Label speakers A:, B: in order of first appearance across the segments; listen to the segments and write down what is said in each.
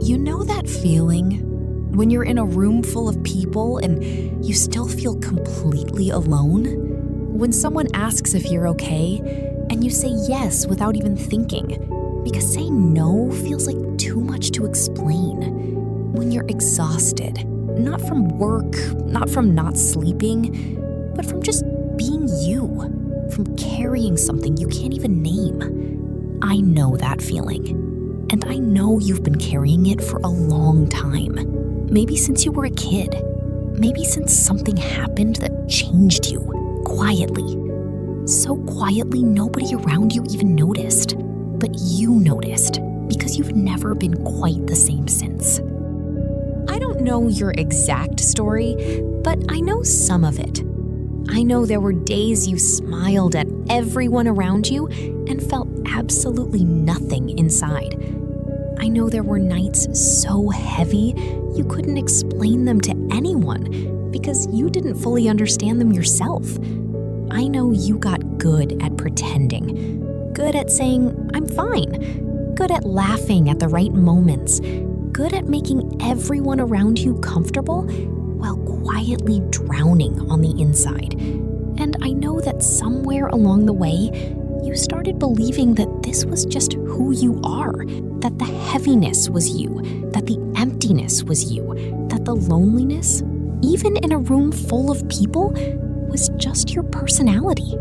A: You know that feeling when you're in a room full of people and you still feel completely alone? When someone asks if you're okay and you say yes without even thinking, because saying no feels like too much to explain. When you're exhausted, not from work, not from not sleeping, but from just being you, from carrying something you can't even name. I know that feeling. And I know you've been carrying it for a long time. Maybe since you were a kid. Maybe since something happened that changed you, quietly. So quietly nobody around you even noticed. But you noticed, because you've never been quite the same since. I don't know your exact story, but I know some of it. I know there were days you smiled at everyone around you and felt absolutely nothing inside. I know there were nights so heavy you couldn't explain them to anyone because you didn't fully understand them yourself. I know you got good at pretending, good at saying, "I'm fine," good at laughing at the right moments, good at making everyone around you comfortable while quietly drowning on the inside. And I know that somewhere along the way, you started believing that this was just who you are, that the heaviness was you, that the emptiness was you, that the loneliness, even in a room full of people, was just your personality.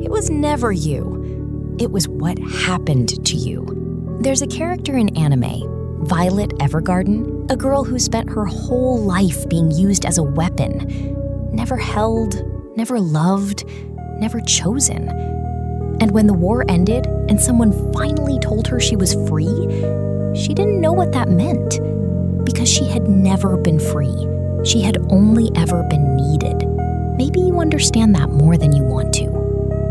A: It was never you. It was what happened to you. There's a character in anime, Violet Evergarden, a girl who spent her whole life being used as a weapon, never held, never loved, never chosen. And when the war ended and someone finally told her she was free, she didn't know what that meant because she had never been free. She had only ever been needed. Maybe you understand that more than you want to.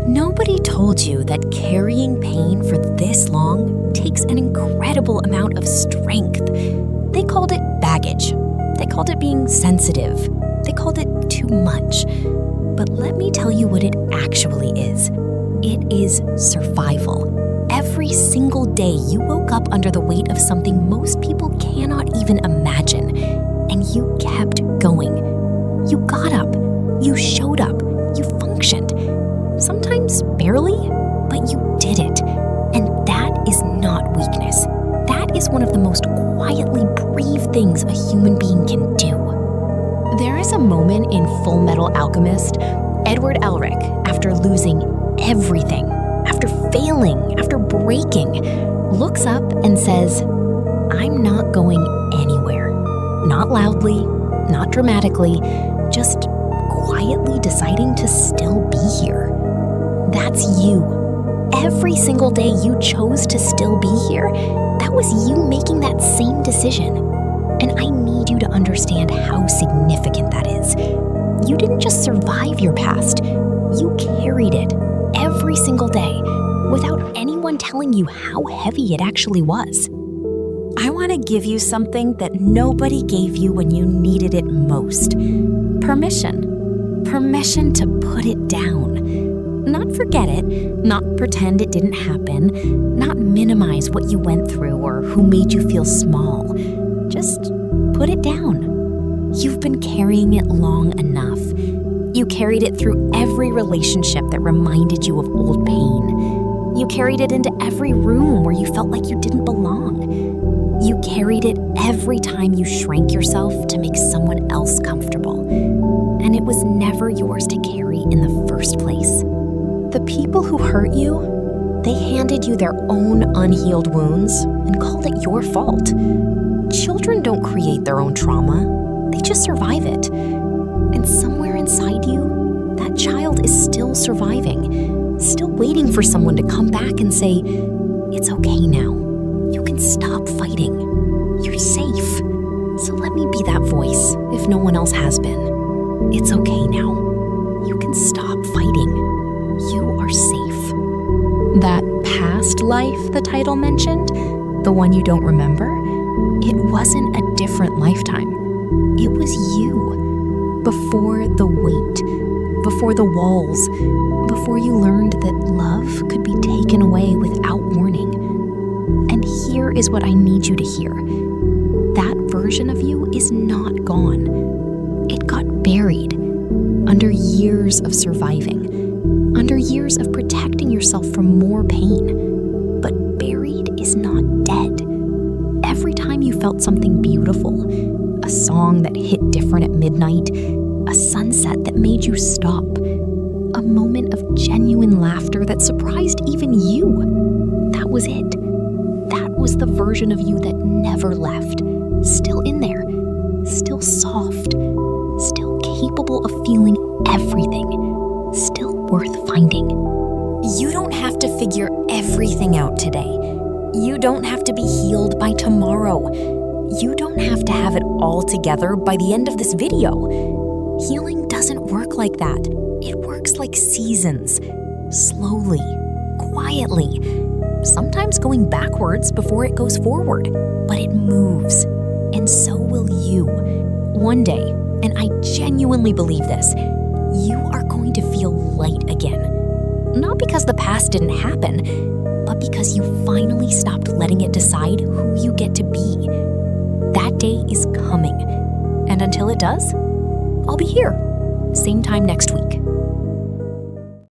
A: Nobody told you that carrying pain for this long takes an incredible amount of strength. They called it baggage. They called it being sensitive. They called it too much. But let me tell you what it actually is. It is survival. Every single day you woke up under the weight of something most people cannot even imagine, and you kept going. You got up, you showed up, you functioned. Sometimes barely, but you did it. And that is not weakness. That is one of the most quietly brave things a human being can do. There is a moment in Full Metal Alchemist, Edward Elric, after losing everything, after failing, after breaking, looks up and says, "I'm not going anywhere." Not loudly, not dramatically, just quietly deciding to still be here. That's you. Every single day you chose to still be here, that was you making that same decision. And I need you to understand how significant that is. You didn't just survive your past, you carried it every single day without anyone telling you how heavy it actually was. I want to give you something that nobody gave you when you needed it most. Permission. Permission to put it down. Not forget it, not pretend it didn't happen, not minimize what you went through or who made you feel small. Just put it down. You've been carrying it long enough. You carried it through every relationship that reminded you of old pain. You carried it into every room where you felt like you didn't belong. You carried it every time you shrank yourself to make someone else comfortable. And it was never yours to carry in the first place. The people who hurt you, they handed you their own unhealed wounds and called it your fault. Children don't create their own trauma, they just survive it. And somewhere inside you, that child is still surviving, still waiting for someone to come back and say, "It's okay now. You can stop fighting. You're safe." So let me be that voice if no one else has been. It's okay now. You can stop fighting. You are safe. That past life the title mentioned, the one you don't remember, it wasn't a different lifetime. It was you. Before the weight, before the walls, before you learned that love could be taken away without warning. And here is what I need you to hear. version of you is not gone. It got buried under years of surviving, under years of protecting yourself from more pain. But buried is not dead. Every time you felt something beautiful, a song that hit different at midnight, a sunset that made you stop, a moment of genuine laughter that surprised even you, that was it. That was the version of you that never left, still in there, still soft, still capable of feeling everything, still worth finding. You don't have to figure everything out today. You don't have to be healed by tomorrow. You don't have to have it all together by the end of this video. Healing doesn't work like that. It works like seasons, slowly, quietly, sometimes going backwards before it goes forward, but it moves, and so will you. One day, and I genuinely believe this, you are going to feel light again. Not because the past didn't happen, but because you finally stopped letting it decide who you get to be. That day is coming, and until it does, I'll be here, same time next week.